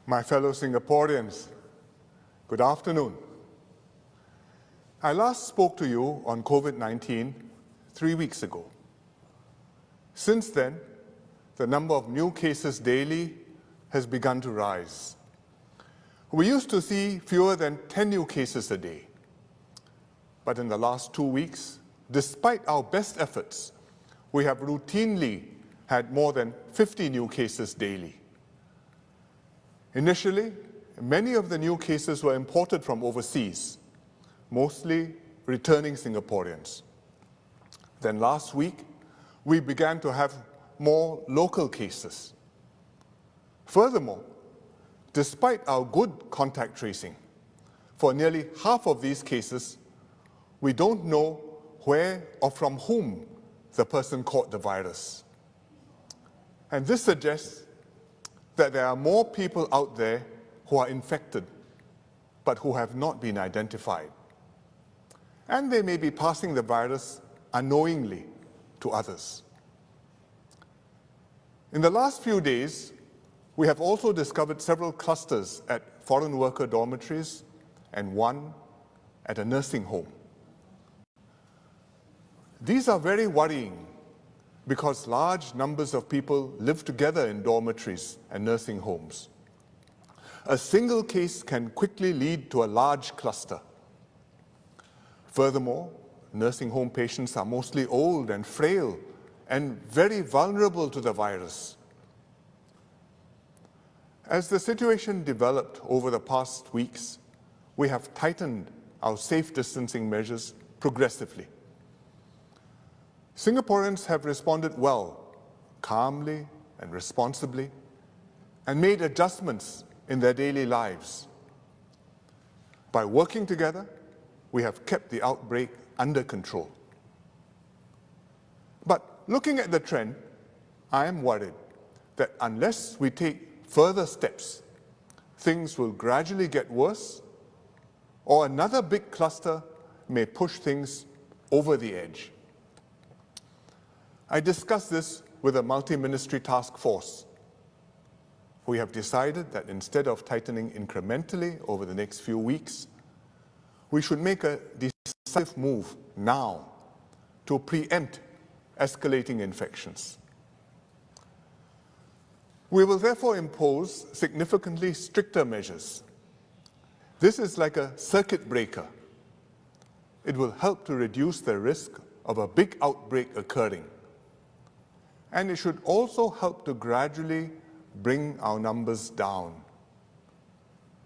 My fellow Singaporeans, good afternoon. I last spoke to you on COVID-19 3 weeks ago. Since then, the number of new cases daily has begun to rise. We used to see fewer than 10 new cases a day. But in the last 2 weeks, despite our best efforts, we have routinely had more than 50 new cases daily. Initially, many of the new cases were imported from overseas, mostly returning Singaporeans. Then last week, we began to have more local cases. Furthermore, despite our good contact tracing, for nearly half of these cases, we don't know where or from whom the person caught the virus. And this suggests that there are more people out there who are infected, but who have not been identified. And they may be passing the virus unknowingly to others. In the last few days, we have also discovered several clusters at foreign worker dormitories and one at a nursing home. These are very worrying because large numbers of people live together in dormitories and nursing homes. A single case can quickly lead to a large cluster. Furthermore, nursing home patients are mostly old and frail and very vulnerable to the virus. As the situation developed over the past weeks, we have tightened our safe distancing measures progressively. Singaporeans have responded well, calmly and responsibly, and made adjustments in their daily lives. By working together, we have kept the outbreak under control. But looking at the trend, I am worried that unless we take further steps, things will gradually get worse, or another big cluster may push things over the edge. I discussed this with a multi-ministry task force. We have decided that instead of tightening incrementally over the next few weeks, we should make a decisive move now to preempt escalating infections. We will therefore impose significantly stricter measures. This is like a circuit breaker. It will help to reduce the risk of a big outbreak occurring. And it should also help to gradually bring our numbers down.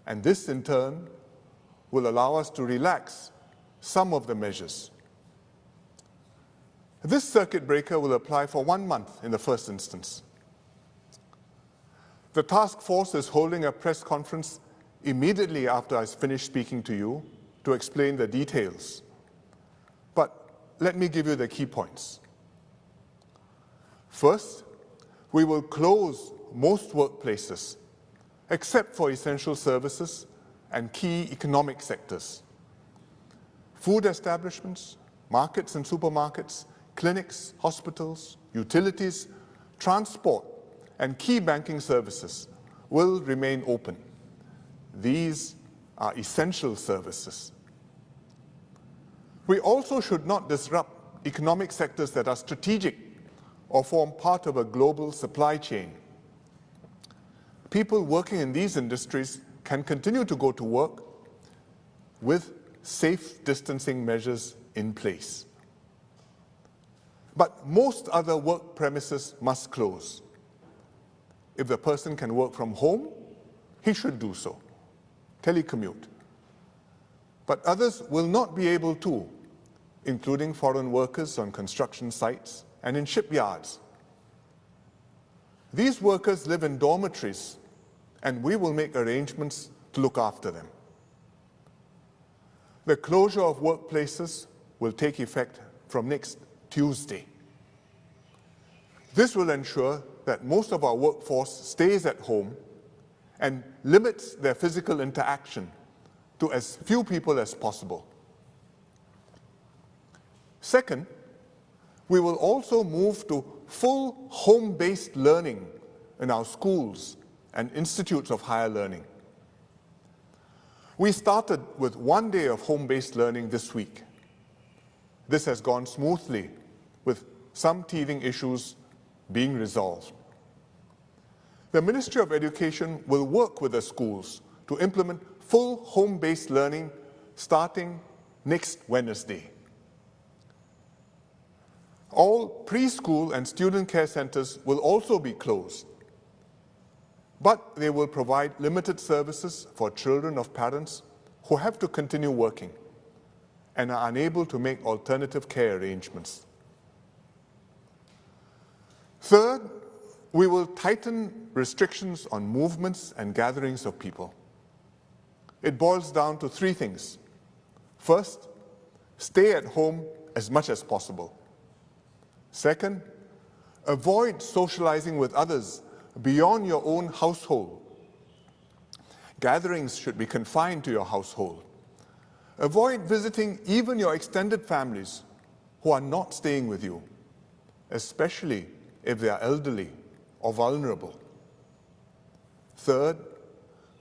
And this, in turn, will allow us to relax some of the measures. This circuit breaker will apply for 1 month in the first instance. The task force is holding a press conference immediately after I finish speaking to you to explain the details. But let me give you the key points. First, we will close most workplaces, except for essential services and key economic sectors. Food establishments, markets and supermarkets, clinics, hospitals, utilities, transport, and key banking services will remain open. These are essential services. We also should not disrupt economic sectors that are strategic or form part of a global supply chain. People working in these industries can continue to go to work with safe distancing measures in place. But most other work premises must close. If the person can work from home, he should do so, telecommute. But others will not be able to, including foreign workers on construction sites and in shipyards. These workers live in dormitories, and we will make arrangements to look after them. The closure of workplaces will take effect from next Tuesday. This will ensure that most of our workforce stays at home and limits their physical interaction to as few people as possible. Second, we will also move to full home-based learning in our schools and institutes of higher learning. We started with 1 day of home-based learning this week. This has gone smoothly, with some teething issues being resolved. The Ministry of Education will work with the schools to implement full home-based learning starting next Wednesday. All preschool and student care centers will also be closed, but they will provide limited services for children of parents who have to continue working and are unable to make alternative care arrangements. Third, we will tighten restrictions on movements and gatherings of people. It boils down to 3 things. First, stay at home as much as possible. Second, avoid socializing with others beyond your own household. Gatherings should be confined to your household. Avoid visiting even your extended families who are not staying with you, especially if they are elderly or vulnerable. Third,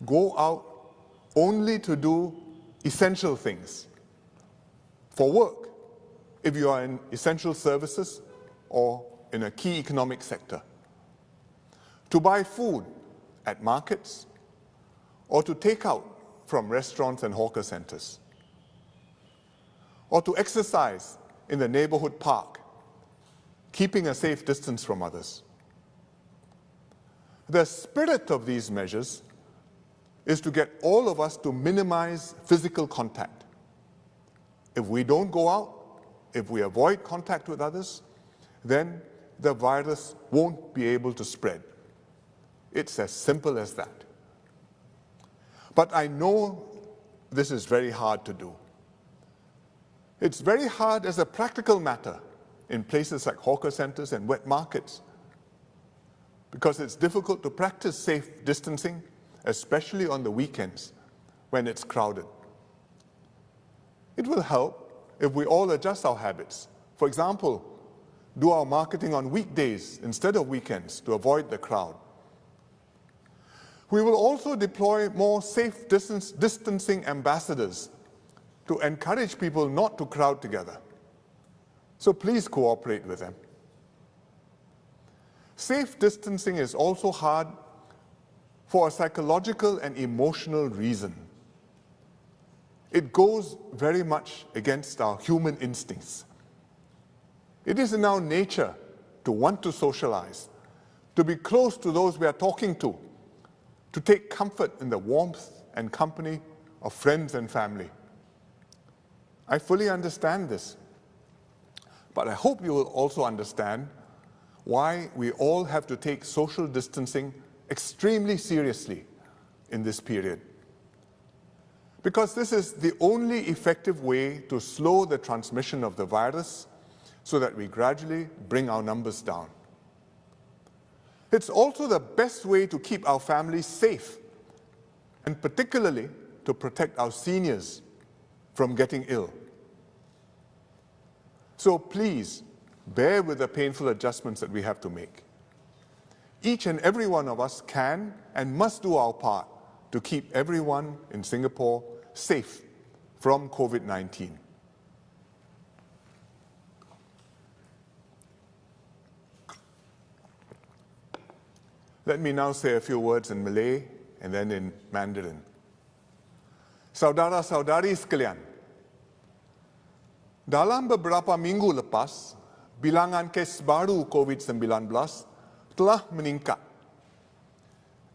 go out only to do essential things. For work, if you are in essential services or in a key economic sector. To buy food at markets, or to take out from restaurants and hawker centers. Or to exercise in the neighborhood park, keeping a safe distance from others. The spirit of these measures is to get all of us to minimize physical contact. If we don't go out, if we avoid contact with others, then the virus won't be able to spread. It's as simple as that. But I know this is very hard to do. It's very hard as a practical matter in places like hawker centers and wet markets, because it's difficult to practice safe distancing, especially on the weekends when it's crowded. It will help if we all adjust our habits. For example, do our marketing on weekdays instead of weekends to avoid the crowd. We will also deploy more safe distancing ambassadors to encourage people not to crowd together. So please cooperate with them. Safe distancing is also hard for a psychological and emotional reason. It goes very much against our human instincts. It is in our nature to want to socialize, to be close to those we are talking to take comfort in the warmth and company of friends and family. I fully understand this, but I hope you will also understand why we all have to take social distancing extremely seriously in this period. Because this is the only effective way to slow the transmission of the virus so that we gradually bring our numbers down. It's also the best way to keep our families safe, and particularly to protect our seniors from getting ill. So please, bear with the painful adjustments that we have to make. Each and every one of us can and must do our part to keep everyone in Singapore safe from COVID-19. Let me now say a few words in Malay and then in Mandarin. Saudara-saudari sekalian, dalam beberapa minggu lepas, bilangan kes baru COVID-19 telah meningkat.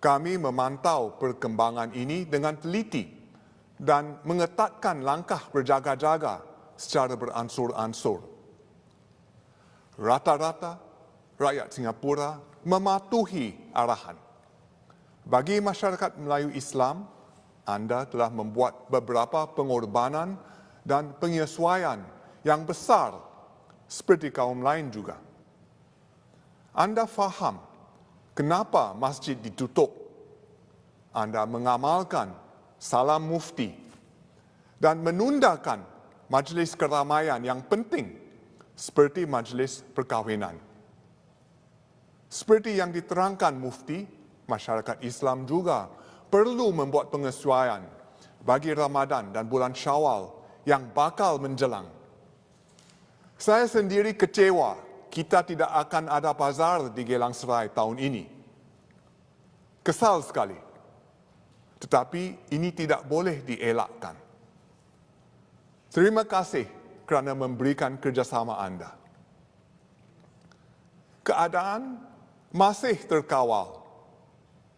Kami memantau perkembangan ini dengan teliti dan mengetatkan langkah berjaga-jaga secara beransur-ansur. Rata-rata, rakyat Singapura mematuhi arahan. Bagi masyarakat Melayu Islam, anda telah membuat beberapa pengorbanan dan penyesuaian yang besar seperti kaum lain juga. Anda faham kenapa masjid ditutup. Anda mengamalkan salam mufti dan menundakan majlis keramaian yang penting seperti majlis perkahwinan. Seperti yang diterangkan mufti, Masyarakat Islam juga perlu membuat penyesuaian bagi Ramadan dan bulan Syawal yang bakal menjelang. Saya sendiri kecewa kita tidak akan ada bazar di Geylang Serai tahun ini. Kesal sekali. Tetapi ini tidak boleh dielakkan. Terima kasih kerana memberikan kerjasama anda. Keadaan masih terkawal,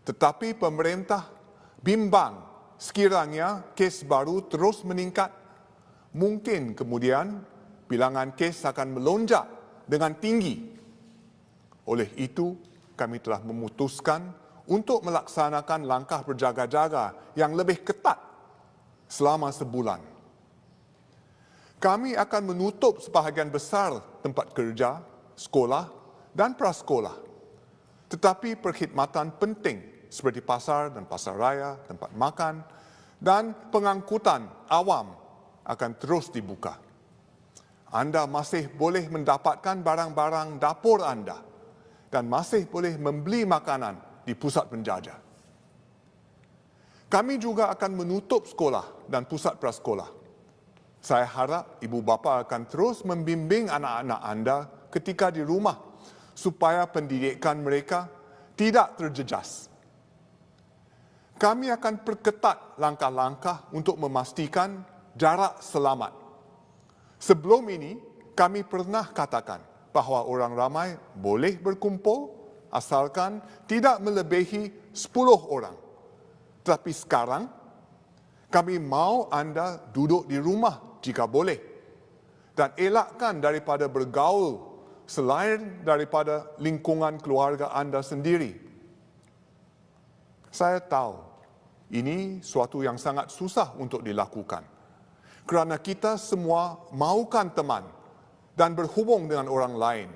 tetapi pemerintah bimbang sekiranya kes baru terus meningkat, mungkin kemudian bilangan kes akan melonjak dengan tinggi. Oleh itu, kami telah memutuskan untuk melaksanakan langkah berjaga-jaga yang lebih ketat selama sebulan. Kami akan menutup sebahagian besar tempat kerja, sekolah dan prasekolah. Tetapi perkhidmatan penting seperti pasar dan pasar raya, tempat makan dan pengangkutan awam akan terus dibuka. Anda masih boleh mendapatkan barang-barang dapur anda dan masih boleh membeli makanan di pusat penjajah. Kami juga akan menutup sekolah dan pusat prasekolah. Saya harap ibu bapa akan terus membimbing anak-anak anda ketika di rumah supaya pendidikan mereka tidak terjejas. Kami akan perketat langkah-langkah untuk memastikan jarak selamat. Sebelum ini, kami pernah katakan bahawa orang ramai boleh berkumpul asalkan tidak melebihi 10 orang. Tetapi sekarang, kami mahu anda duduk di rumah jika boleh dan elakkan daripada bergaul selain daripada lingkungan keluarga anda sendiri. Saya tahu ini suatu yang sangat susah untuk dilakukan kerana kita semua mahukan teman dan berhubung dengan orang lain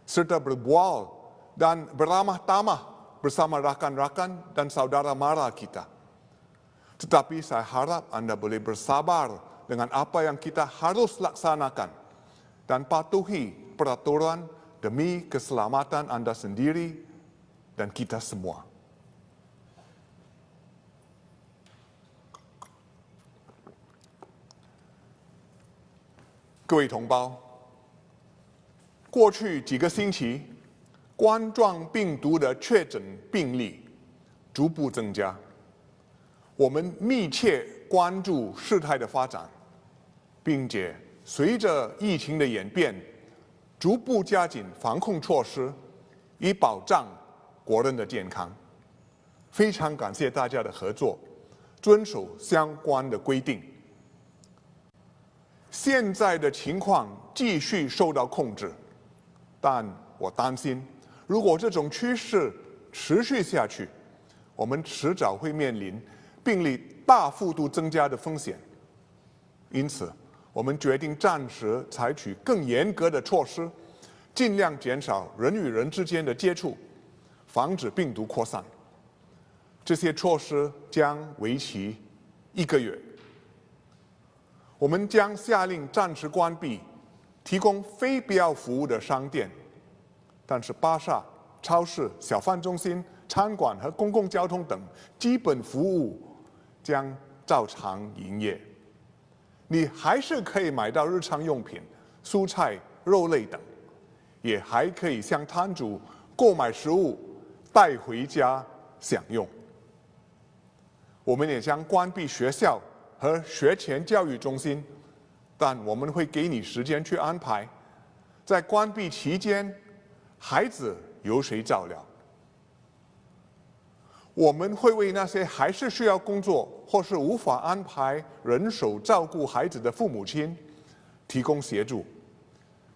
serta berbual dan beramah tamah bersama rakan-rakan dan saudara mara kita. Tetapi saya harap anda boleh bersabar dengan apa yang kita harus laksanakan dan patuhi peraturan demi keselamatan anda sendiri dan kita semua.各位同胞，过去几个星期，冠状病毒的确诊病例逐步增加，我们密切关注事态的发展，并且随着疫情的演变，逐步加紧防控措施，以保障国人的健康。非常感谢大家的合作，遵守相关的规定。现在的情况继续受到控制，但我担心，如果这种趋势持续下去，我们迟早会面临病例大幅度增加的风险。因此，我们决定暂时采取更严格的措施，尽量减少人与人之间的接触，防止病毒扩散。这些措施将为期1个月。我们将下令暂时关闭提供非必要服务的商店，但是巴萨、超市、小贩中心、餐馆和公共交通等基本服务将照常营业。你还是可以买到日常用品、蔬菜、肉类等，也还可以向摊主购买食物带回家享用。我们也将关闭学校和学前教育中心，但我们会给你时间去安排。在关闭期间，孩子由谁照料？我们会为那些还是需要工作或是无法安排人手照顾孩子的父母亲提供协助。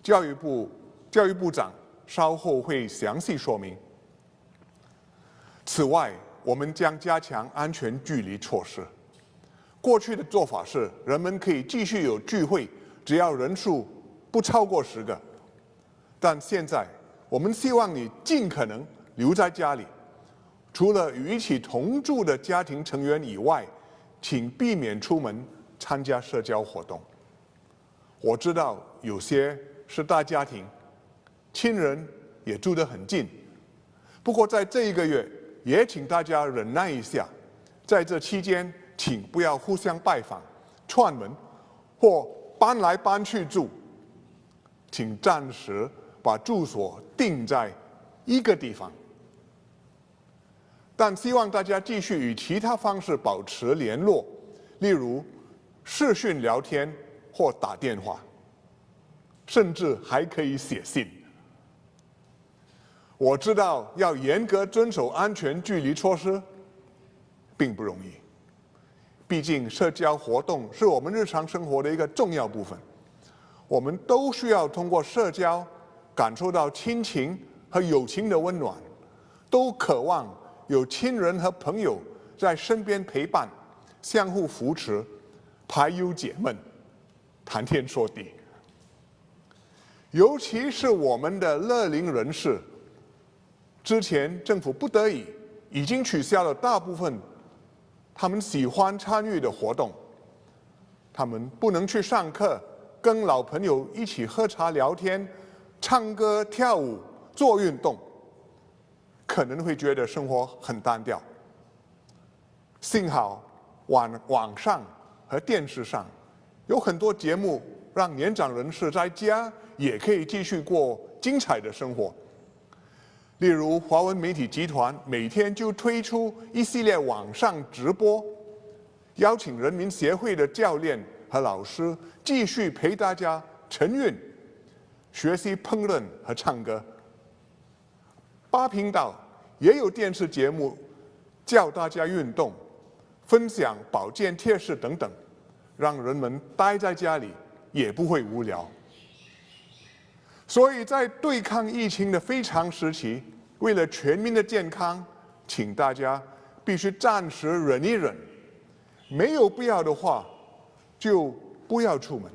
教育部长稍后会详细说明。此外，我们将加强安全距离措施。过去的做法是，人们可以继续有聚会，只要人数不超过10个。但现在，我们希望你尽可能留在家里，除了与一起同住的家庭成员以外，请避免出门参加社交活动。我知道有些是大家庭，亲人也住得很近。不过在这1个月，也请大家忍耐一下，在这期间，请不要互相拜访、串门或搬来搬去住，请暂时把住所定在一个地方。但希望大家继续以其他方式保持联络，例如视讯聊天或打电话，甚至还可以写信。我知道要严格遵守安全距离措施并不容易，毕竟社交活动是我们日常生活的一个重要部分。我们都需要通过社交感受到亲情和友情的温暖，都渴望有亲人和朋友在身边陪伴，相互扶持，排忧解闷，谈天说地。尤其是我们的乐龄人士，之前政府不得已已经取消了大部分他们喜欢参与的活动，他们不能去上课，跟老朋友一起喝茶聊天、唱歌跳舞、做运动，可能会觉得生活很单调。幸好网上和电视上有很多节目，让年长人士在家也可以继续过精彩的生活。例如，华文媒体集团每天就推出一系列网上直播，邀请人民协会的教练和老师继续陪大家晨运、学习烹饪和唱歌。8频道也有电视节目教大家运动、分享保健贴士等等，让人们待在家里也不会无聊。所以在对抗疫情的非常时期，为了全民的健康，请大家必须暂时忍一忍，没有必要的话就不要出门。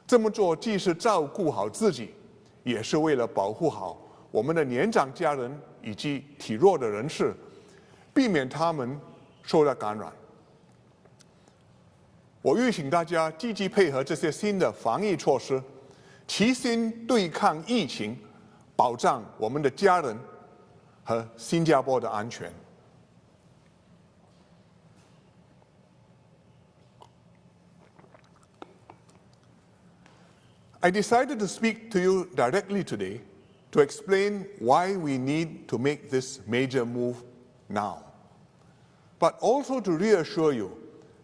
这么做既是照顾好自己，也是为了保护好我们的年长家人以及体弱的人士，避免他们受到感染。我预请大家积极配合这些新的防疫措施，齐心对抗疫情，保障我们的家人和新加坡的安全。I decided to speak to you directly today to explain why we need to make this major move now, but also to reassure you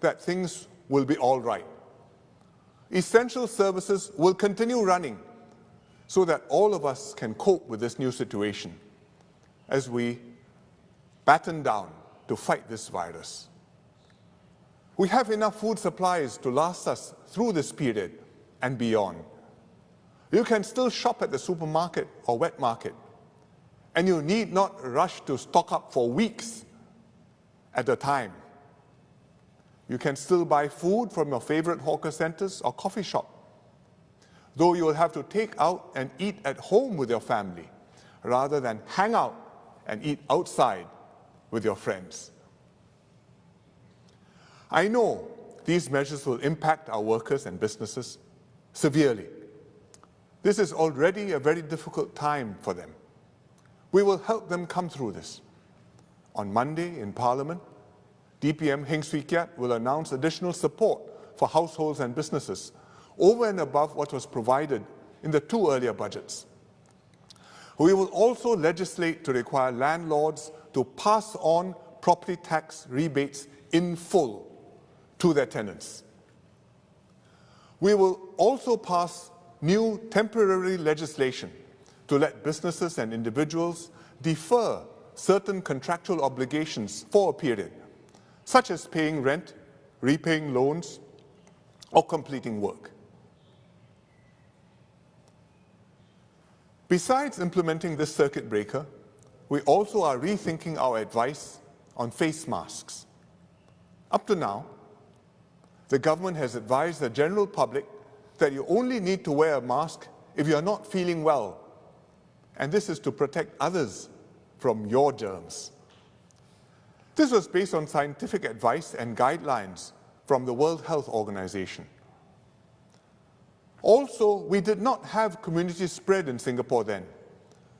that things will be all right. Essential services will continue running so that all of us can cope with this new situation as we batten down to fight this virus. We have enough food supplies to last us through this period and beyond. You can still shop at the supermarket or wet market, and you need not rush to stock up for weeks at a time. You can still buy food from your favorite hawker centers or coffee shop, though you will have to take out and eat at home with your family rather than hang out and eat outside with your friends. I know these measures will impact our workers and businesses severely. This is already a very difficult time for them. We will help them come through this. On Monday in Parliament, DPM Heng Swee Keat will announce additional support for households and businesses over and above what was provided in the 2 earlier budgets. We will also legislate to require landlords to pass on property tax rebates in full to their tenants. We will also pass new temporary legislation to let businesses and individuals defer certain contractual obligations for a period, such as paying rent, repaying loans, or completing work. Besides implementing this circuit breaker, we also are rethinking our advice on face masks. Up to now, the government has advised the general public that you only need to wear a mask if you are not feeling well, and this is to protect others from your germs. This was based on scientific advice and guidelines from the World Health Organization. Also, we did not have community spread in Singapore then,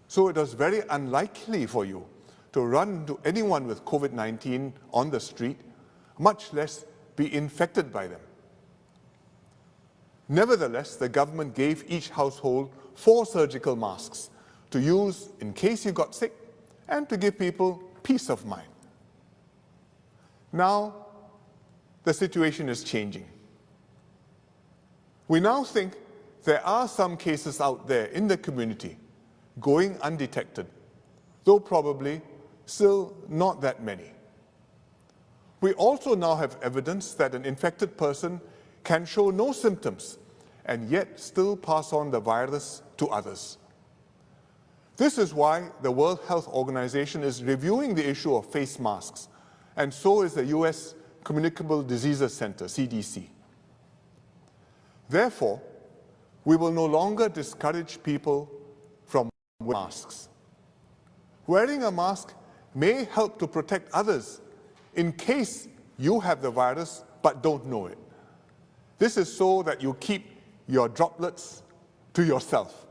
so it was very unlikely for you to run into anyone with COVID-19 on the street, much less be infected by them. Nevertheless, the government gave each household 4 surgical masks to use in case you got sick and to give people peace of mind. Now, the situation is changing. We now think there are some cases out there in the community going undetected, though probably still not that many. We also now have evidence that an infected person can show no symptoms and yet still pass on the virus to others. This is why the World Health Organization is reviewing the issue of face masks, and so is the US Communicable Diseases Center, CDC. Therefore, we will no longer discourage people from wearing masks. Wearing a mask may help to protect others in case you have the virus but don't know it. This is so that you keep your droplets to yourself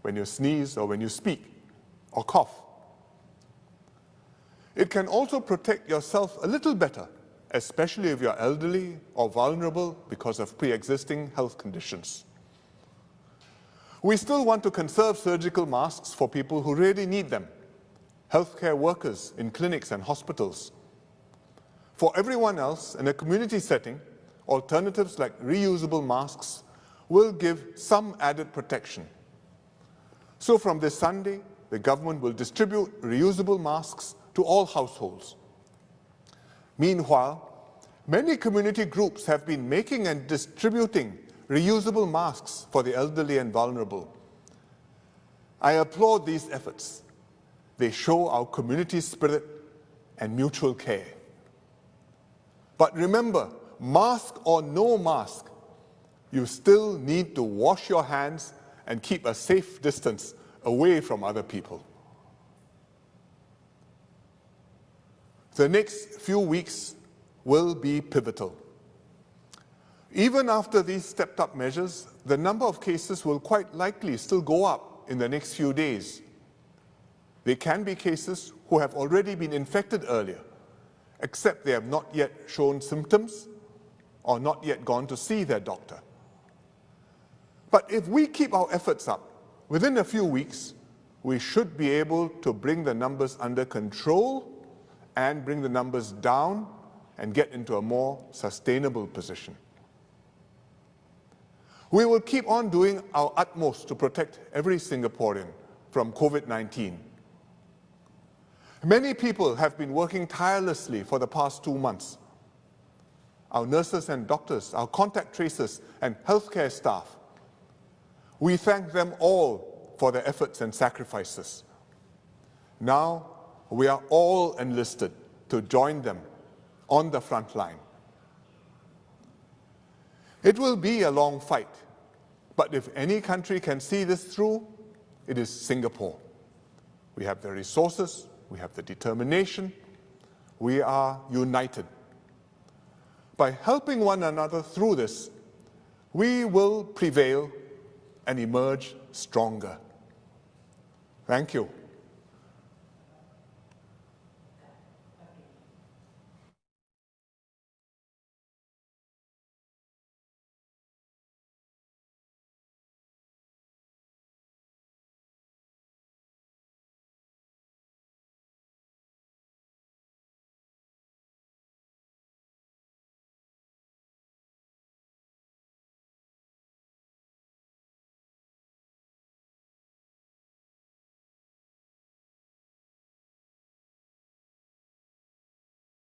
when you sneeze or when you speak or cough. It can also protect yourself a little better, especially if you're elderly or vulnerable because of pre-existing health conditions. We still want to conserve surgical masks for people who really need them, healthcare workers in clinics and hospitals. For everyone else, in a community setting, alternatives like reusable masks will give some added protection. So from this Sunday, the government will distribute reusable masks to all households. Meanwhile, many community groups have been making and distributing reusable masks for the elderly and vulnerable. I applaud these efforts. They show our community spirit and mutual care. But remember, mask or no mask, you still need to wash your hands and keep a safe distance away from other people. The next few weeks will be pivotal. Even after these stepped-up measures, the number of cases will quite likely still go up in the next few days. There can be cases who have already been infected earlier, except they have not yet shown symptoms or not yet gone to see their doctor. But if we keep our efforts up, within a few weeks, we should be able to bring the numbers under control and bring the numbers down and get into a more sustainable position. We will keep on doing our utmost to protect every Singaporean from COVID-19. Many people have been working tirelessly for the past 2 months. Our nurses and doctors, our contact tracers and healthcare staff. We thank them all for their efforts and sacrifices. Now, we are all enlisted to join them on the front line. It will be a long fight, but if any country can see this through, it is Singapore. We have the resources, we have the determination, we are united. By helping one another through this, we will prevail and emerge stronger. Thank you.